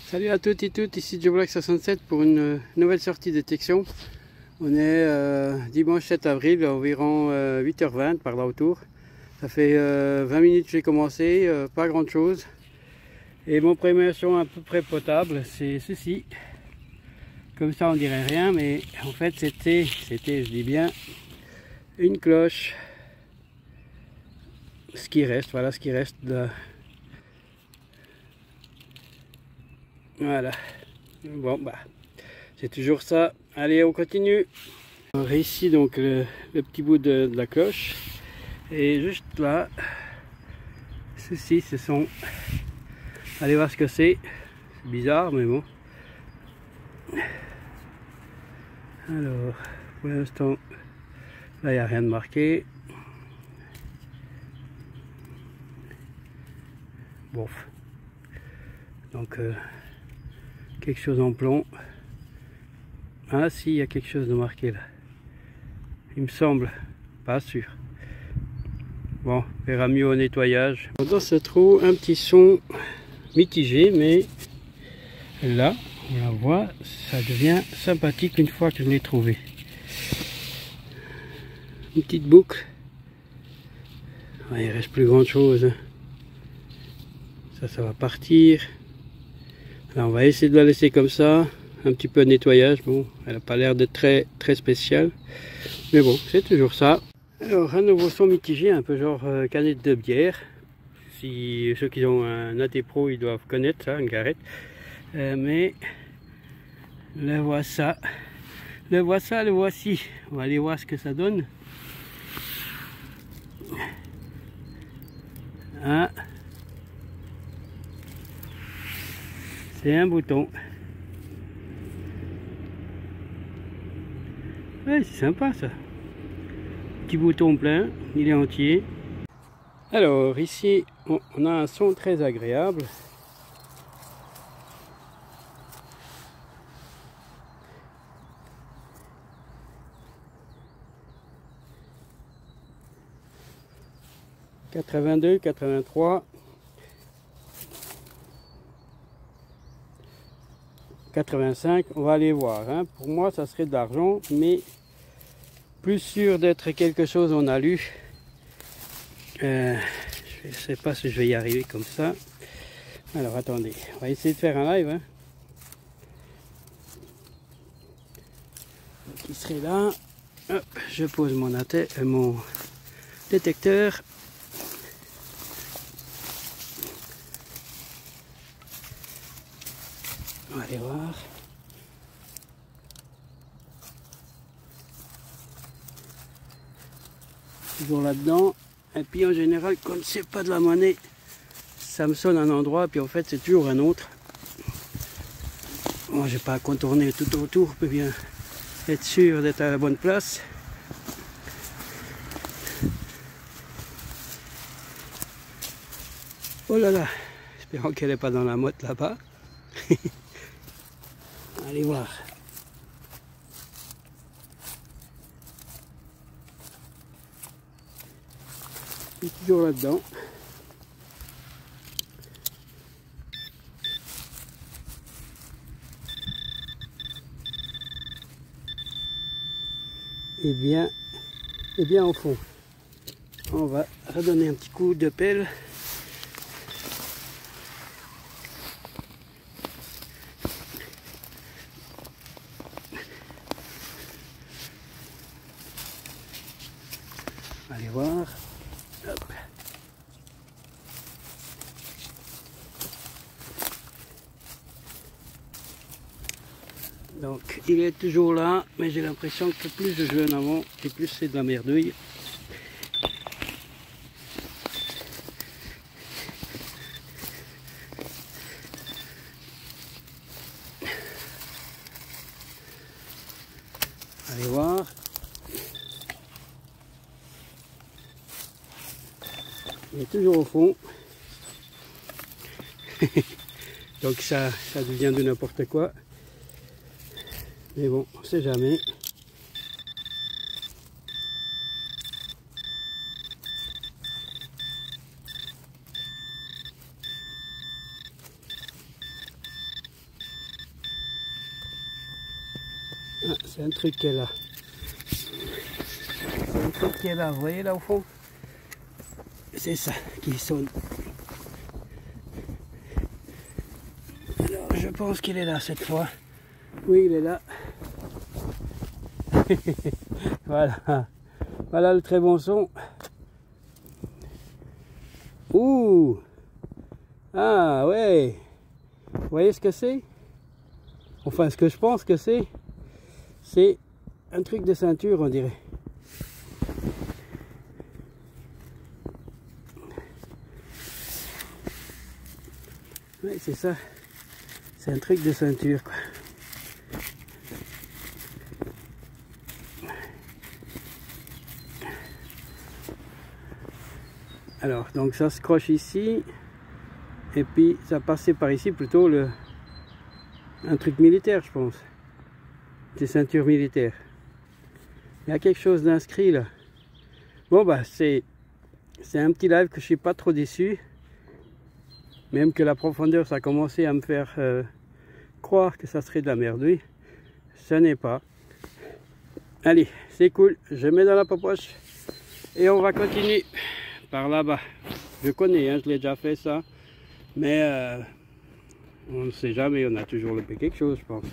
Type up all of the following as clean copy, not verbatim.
Salut à toutes et toutes, ici JoBlack67 pour une nouvelle sortie détection. On est dimanche 7 avril, environ 8h20 par là autour. Ça fait 20 minutes que j'ai commencé, pas grand chose. Et mon premier son à peu près potable, c'est ceci. Comme ça on dirait rien, mais en fait c'était, je dis bien, une cloche. Ce qui reste, voilà ce qui reste de... Voilà. Bon bah, c'est toujours ça. Allez, on continue. Alors ici donc le petit bout de la cloche. Et juste là, ceci, ce sont... Allez voir ce que c'est. C'est bizarre, mais bon. Alors, pour l'instant, là, il n'y a rien de marqué. Bon. Donc, quelque chose en plomb. Ah si, il y a quelque chose de marqué là. Il me semble. Pas sûr. Bon, on verra mieux au nettoyage. Dans ce trou, un petit son mitigé, mais là, on la voit, ça devient sympathique une fois que je l'ai trouvé. Une petite boucle. Ouais, il reste plus grand chose. Ça va partir. Alors on va essayer de la laisser comme ça. Un petit peu de nettoyage. Bon, elle n'a pas l'air d'être très spéciale. Mais bon, c'est toujours ça. Alors, un nouveau son mitigé, un peu genre canette de bière. Si ceux qui ont un AT Pro, ils doivent connaître ça, une garette. Mais le voici. Le voici. On va aller voir ce que ça donne. Ah, c'est un bouton. Ouais, c'est sympa ça. Petit bouton plein, il est entier. Alors ici, on a un son très agréable. « 82, 83, 85, on va aller voir. Hein. Pour moi, ça serait de l'argent, mais plus sûr d'être quelque chose on a lu. Je ne sais pas si je vais y arriver comme ça. Alors attendez, on va essayer de faire un live. Hein. Qui serait là. Hop, je pose mon détecteur. On va aller voir. Toujours là-dedans. Et puis en général, quand c'est pas de la monnaie, ça me sonne un endroit, puis en fait c'est toujours un autre. Moi, j'ai pas à contourner tout autour, peut bien être sûr d'être à la bonne place. Oh là là, espérons qu'elle n'est pas dans la motte là-bas. Allez voir. Il est toujours là-dedans. Et bien au fond, on va redonner un petit coup de pelle. Allez voir. Hop. Donc il est toujours là, mais j'ai l'impression que plus je joue en avant et plus c'est de la merdouille. Allez voir. Il est toujours au fond. Donc ça devient de n'importe quoi. Mais bon, on sait jamais. Ah, c'est un truc qui est là. C'est un truc qui est là, vous voyez là au fond? C'est ça qui sonne. Alors je pense qu'il est là cette fois. Oui, il est là. Voilà. Voilà le très bon son. Ouh! Ah ouais! Vous voyez ce que c'est? Enfin, ce que je pense que c'est un truc de ceinture, on dirait. Oui, c'est ça. C'est un truc de ceinture, quoi. Alors, donc ça se croche ici. Et puis, ça passait par ici plutôt un truc militaire, je pense. Des ceintures militaires. Il y a quelque chose d'inscrit là. Bon, bah, c'est un petit live que je suis pas trop déçu. Même que la profondeur, ça a commencé à me faire croire que ça serait de la merde, oui. Ce n'est pas. Allez, c'est cool. Je mets dans la poche et on va continuer par là-bas. Je connais, hein, je l'ai déjà fait ça. Mais on ne sait jamais, on a toujours loupé quelque chose, je pense.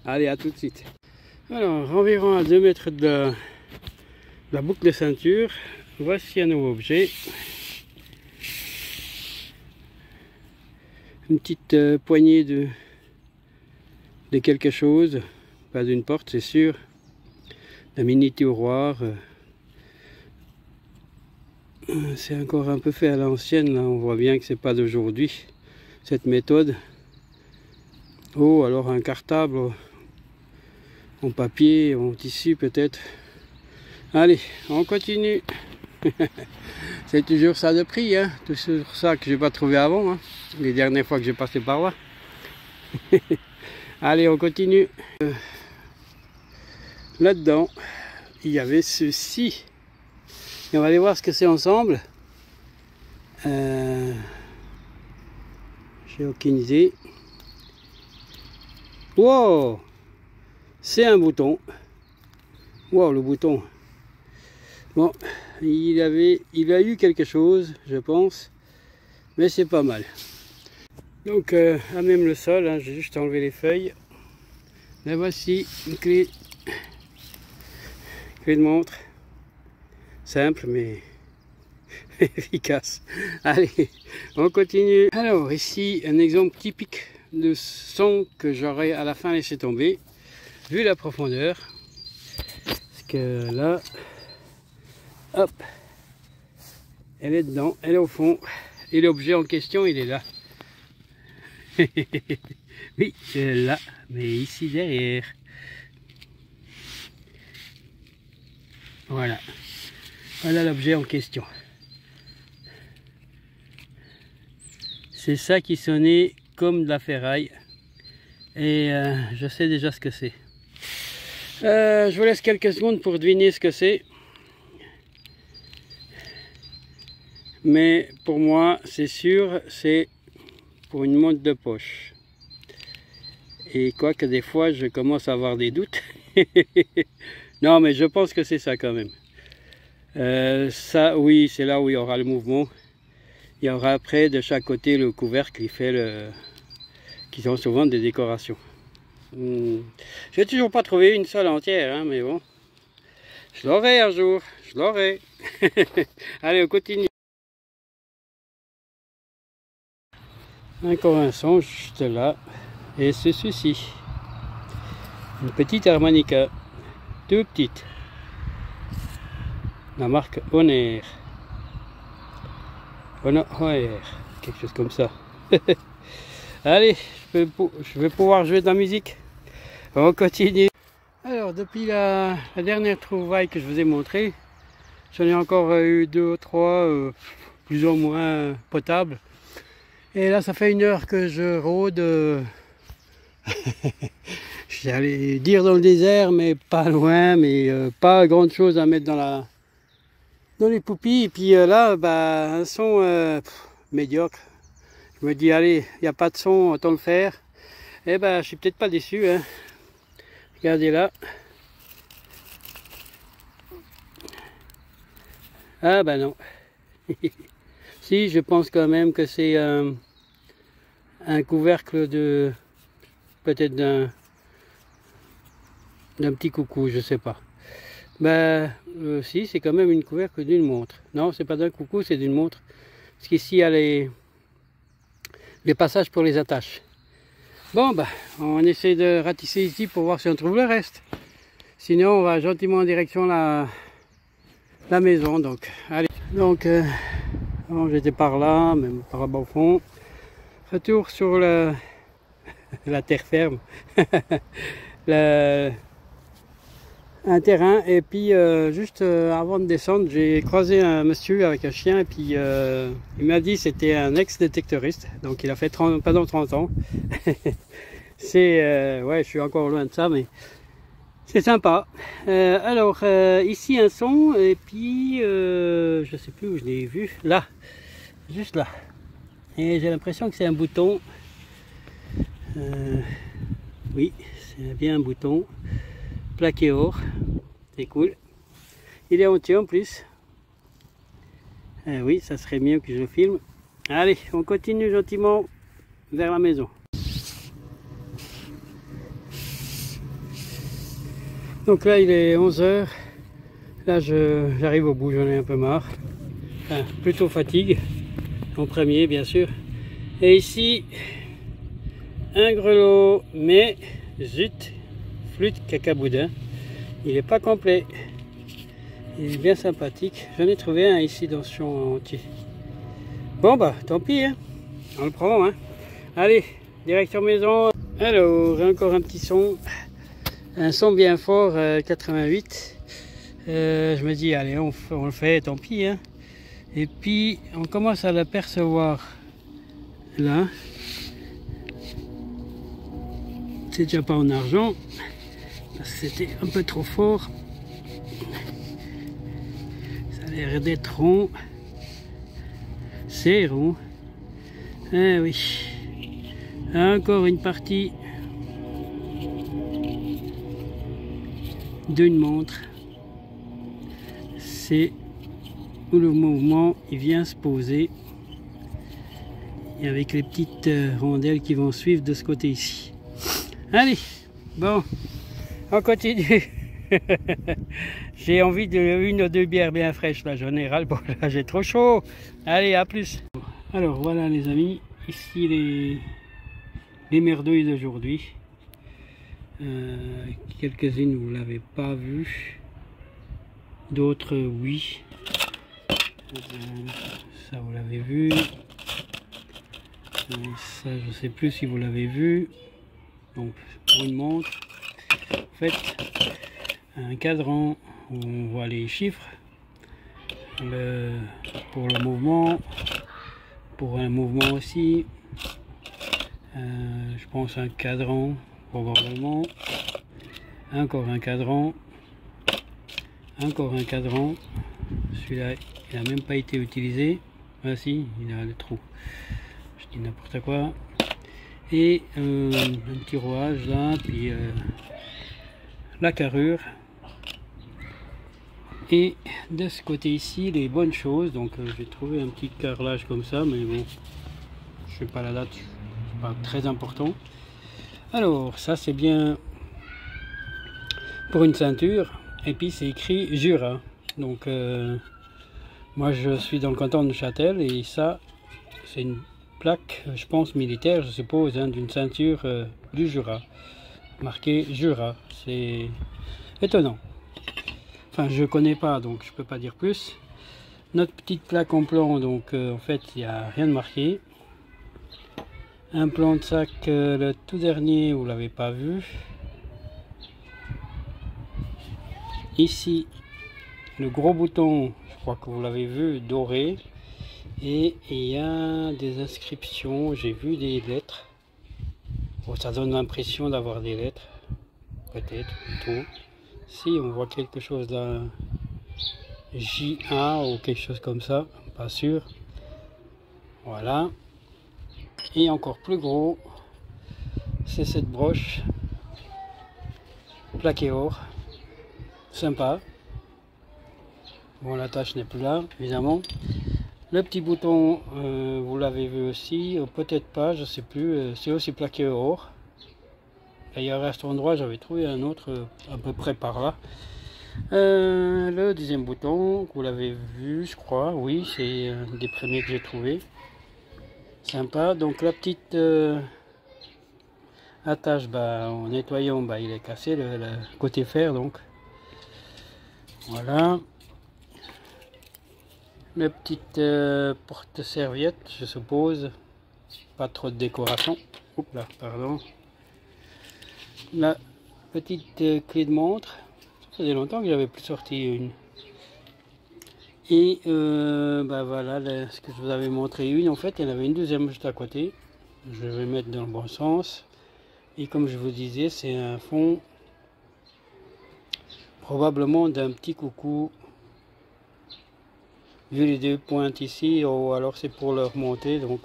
Allez, à tout de suite. Alors, environ à 2 mètres de la boucle de ceinture, voici un nouveau objet. Une petite poignée de quelque chose, pas d'une porte, c'est sûr. Un mini tiroir. C'est encore un peu fait à l'ancienne, là. On voit bien que c'est pas d'aujourd'hui, cette méthode. Oh, alors un cartable en papier, en tissu peut-être. Allez, on continue. C'est toujours ça de prix, hein. Toujours ça que j'ai pas trouvé avant, hein. Les dernières fois que j'ai passé par là. Allez, on continue. Là-dedans, il y avait ceci. Et on va aller voir ce que c'est ensemble. J'ai aucune idée. Wow! C'est un bouton. Wow, le bouton. Bon, il a eu quelque chose, je pense. Mais c'est pas mal. Donc, à même le sol, hein, j'ai juste enlevé les feuilles. Là, voici une clé de montre. Simple, mais efficace. Allez, on continue. Alors, ici, un exemple typique de son que j'aurais à la fin laissé tomber, vu la profondeur. Parce que là, hop, elle est dedans, elle est au fond. Et l'objet en question, il est là. Oui, là, mais ici derrière. Voilà. Voilà l'objet en question. C'est ça qui sonnait comme de la ferraille. Et je sais déjà ce que c'est. Je vous laisse quelques secondes pour deviner ce que c'est. Mais pour moi, c'est sûr, c'est pour une montre de poche. Et quoique des fois, je commence à avoir des doutes. Non, mais je pense que c'est ça quand même. Ça, oui, c'est là où il y aura le mouvement. Il y aura après de chaque côté le couvercle qui fait qui sont souvent des décorations. J'ai toujours pas trouvé une seule entière, hein, mais bon. Je l'aurai un jour, je l'aurai. Allez, on continue. Encore un son juste là. Et c'est ceci. Une petite harmonica. Tout petite. La marque Honor. Honor, quelque chose comme ça. Allez, je vais pouvoir jouer de la musique. On continue. Alors, depuis la dernière trouvaille que je vous ai montrée, j'en ai encore eu 2 ou 3, plus ou moins potables. Et là, ça fait 1 heure que je rôde. J'allais dire dans le désert, mais pas loin, mais pas grande chose à mettre dans les poupilles. Et puis là, bah, un son médiocre. Je me dis, allez, il n'y a pas de son, autant le faire. Et ben, je suis peut-être pas déçu, hein. Regardez là. Ah ben non. Si, je pense quand même que c'est un couvercle de peut-être d'un petit coucou, je sais pas. Ben si, c'est quand même une couvercle d'une montre. Non, c'est pas d'un coucou, c'est d'une montre. Parce qu'ici il y a les passages pour les attaches. Bon ben, on essaie de ratisser ici pour voir si on trouve le reste. Sinon on va gentiment en direction la maison. Donc allez. Donc bon, j'étais par là, même par là-bas au fond. Retour sur la terre ferme. Un terrain, et puis juste avant de descendre, j'ai croisé un monsieur avec un chien, et puis il m'a dit c'était un ex-détectoriste, donc il a fait pendant 30 ans. C'est ouais, je suis encore loin de ça, mais c'est sympa. Alors ici un son, et puis je sais plus où je l'ai vu, là, juste là, et j'ai l'impression que c'est un bouton. Oui, c'est bien un bouton plaqué or, c'est cool. Il est entier en plus. Oui, ça serait mieux que je le filme. Allez, on continue gentiment vers la maison. Donc là, il est 11 h. Là, j'arrive au bout, j'en ai un peu marre. Enfin, plutôt fatigue, en premier, bien sûr. Et ici, un grelot, mais zut, flûte cacaboudin. Il n'est pas complet. Il est bien sympathique. J'en ai trouvé un ici dans ce champ entier. Bon bah tant pis, hein. On le prend. Hein. Allez, direction maison. Alors, encore un petit son. Un son bien fort, 88. Je me dis, allez, on le fait, tant pis. Hein. Et puis, on commence à l'apercevoir là. C'est déjà pas en argent. C'était un peu trop fort. Ça a l'air d'être rond. C'est rond. Ah oui. Encore une partie d'une montre. C'est où le mouvement il vient se poser. Et avec les petites rondelles qui vont suivre de ce côté ici. Allez, bon. On continue. J'ai envie de une ou deux bières bien fraîches là, j'en ai ras le bol, là j'ai trop chaud. Allez, à plus. Alors voilà les amis, ici les merdouilles d'aujourd'hui. Quelques-unes vous l'avez pas vu, d'autres oui. Ça vous l'avez vu. Ça je sais plus si vous l'avez vu. Donc pour une montre. En fait, un cadran où on voit les chiffres pour le mouvement, pour un mouvement aussi. Je pense un cadran probablement, encore un cadran, celui-là il n'a même pas été utilisé. Ah si, il a le trou, je dis n'importe quoi. Et un petit rouage là, puis la carrure. Et de ce côté ici les bonnes choses. Donc j'ai trouvé un petit carrelage comme ça, mais bon, je sais pas la date, c'est pas très important. Alors ça c'est bien pour une ceinture, et puis c'est écrit Jura. Donc moi je suis dans le canton de Neuchâtel, et ça c'est une plaque, je pense militaire, je suppose, hein, d'une ceinture du Jura, marqué Jura. C'est étonnant. Enfin, je connais pas, donc je peux pas dire plus. Notre petite plaque en plan, donc en fait il n'y a rien de marqué. Un plan de sac, le tout dernier, vous l'avez pas vu. Ici, le gros bouton, je crois que vous l'avez vu, doré. Et il y a des inscriptions, j'ai vu des lettres. Bon, ça donne l'impression d'avoir des lettres, peut-être, plutôt. Si on voit quelque chose là, JA ou quelque chose comme ça, pas sûr. Voilà. Et encore plus gros, c'est cette broche plaqué or, sympa. Bon, l'attache n'est plus là, évidemment. Le petit bouton, vous l'avez vu aussi, peut-être pas, je sais plus, c'est aussi plaqué or. D'ailleurs, à cet endroit, j'avais trouvé un autre à peu près par là. Le deuxième bouton, vous l'avez vu, je crois, oui, c'est un des premiers que j'ai trouvé. Sympa. Donc la petite attache, en nettoyant, il est cassé, le côté fer, donc. Voilà. La petite porte-serviette, je suppose. Pas trop de décoration. Oups là, pardon. La petite clé de montre. Ça faisait longtemps que j'avais plus sorti une. Et voilà ce que je vous avais montré une. En fait, il y en avait une deuxième juste à côté. Je vais mettre dans le bon sens. Et comme je vous disais, c'est un fond probablement d'un petit coucou. Vu les deux pointes ici, ou alors c'est pour le remonter, donc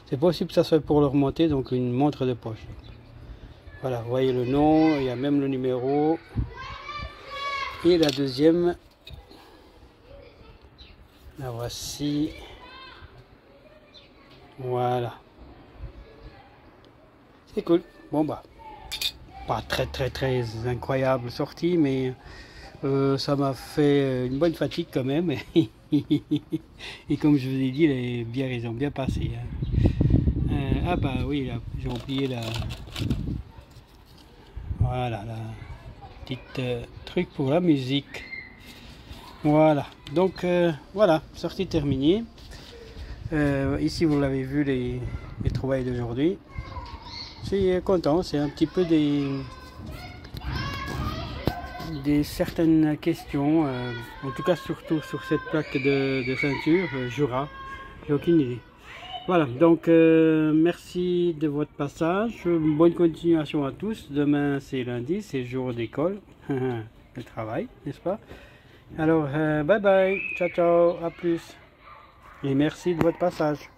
c'est possible que ça soit pour le remonter, donc une montre de poche. Voilà, vous voyez le nom, il y a même le numéro. Et la deuxième, la voici. Voilà. C'est cool. Bon pas très incroyable sortie, mais ça m'a fait une bonne fatigue quand même. Et comme je vous ai dit, ils ont bien passé. Hein. Oui, là, j'ai oublié voilà, la petite truc pour la musique. Voilà, donc voilà, sortie terminée. Ici, vous l'avez vu, les trouvailles d'aujourd'hui. Je suis content, c'est un petit peu des certaines questions, en tout cas surtout sur cette plaque de ceinture Jura, j'ai aucune idée. Voilà, donc merci de votre passage, bonne continuation à tous. Demain c'est lundi, c'est jour d'école, le travail, n'est-ce pas? Alors bye bye, ciao ciao, à plus et merci de votre passage.